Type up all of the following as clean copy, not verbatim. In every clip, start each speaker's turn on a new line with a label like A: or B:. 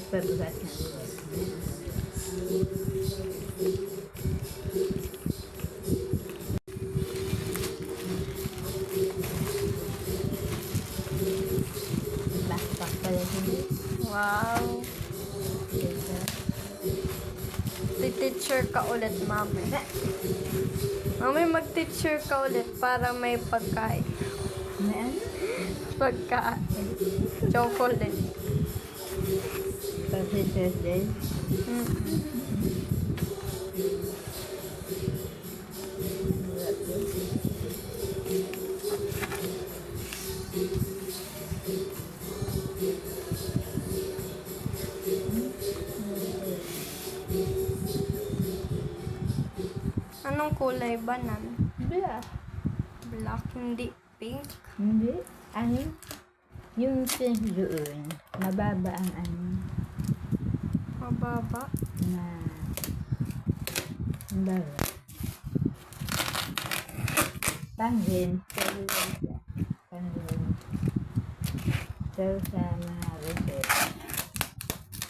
A: Pagbukas na. Backpack pala hindi.
B: Wow. Teacher ka ulit, mami. Mami, mag-teacher ka ulit para may pagkain.
A: May ano?
B: Pagkain. Chocolate.
A: Pag-teacher's day.
B: Anong kulay ba nan?
A: Black.
B: Black, hindi pink.
A: Hindi. Ano? Yung pink doon, mababa ang ano,
B: Mababa.
A: na mababa. Panghin. Panghin. So, sa mga reset,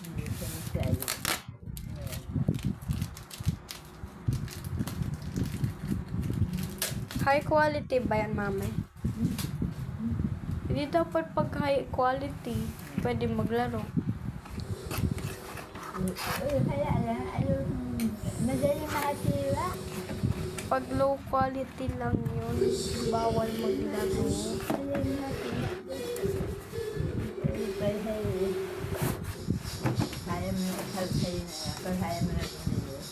A: hindi siya masyado.
B: High quality ba yan, mami? Hindi dapat pag high quality, pwede maglaro.
A: Kaya lang, madali makatira.
B: Pag low quality lang yun, bawal maglaro.
A: Madali makatira. Kaya mo na sa'yo na yan. Kaya kaya mo na bumili.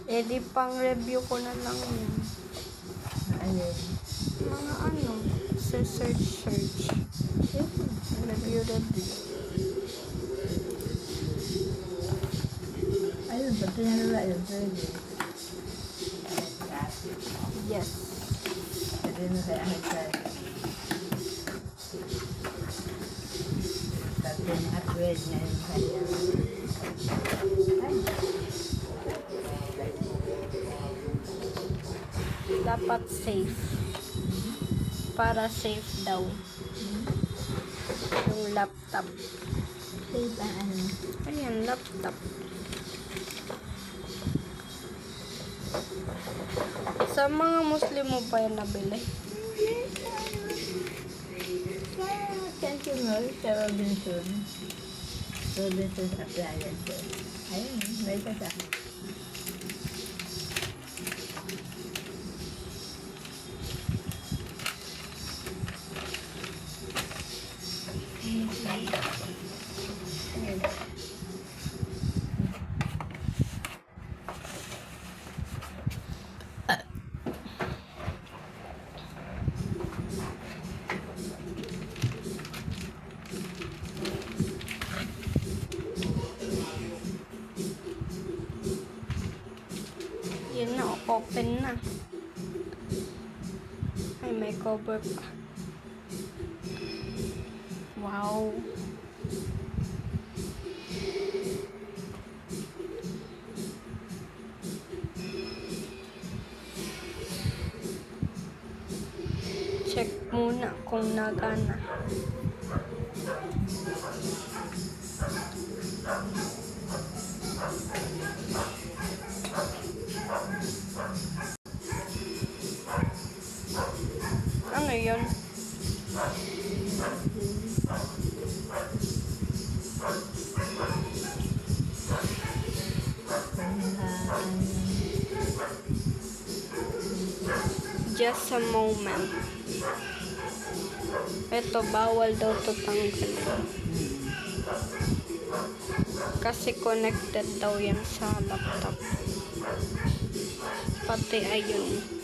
B: Eh di pang review ko na lang yun.
A: Ayun.
B: Mga ano, sa search. Review.
A: Ayun, pag pinalala yun, pwede.
B: Yes.
A: Sabi mo kay Ahit sa pag pin-upgrade na yung kanya. Ay,
B: Dapat safe. Para safe daw. Yung laptop.
A: safe ang ano.
B: Ayan, laptop. Sa mga Muslim mo pa yan nabili?
A: Sa Central Mall, sa Robinson. Robinson's Appliances. Ayun, may isa sa
B: Yun na, open na. Ay, may cover pa. Wow. Check muna kung nagana. Ano yun? Just a moment. Ito, bawal daw to tanggalin. Kasi connected daw yan sa laptop. Pati ayun.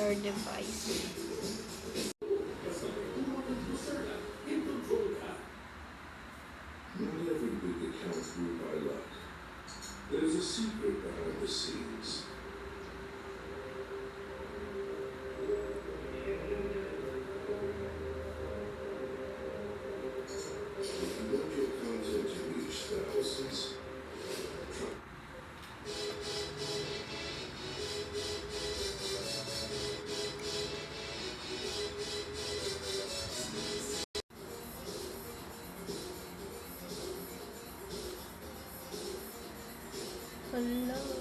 B: your device.
C: Not every big account grew by luck. There's a secret behind the scenes. If you want your content to reach thousands,
B: Hello.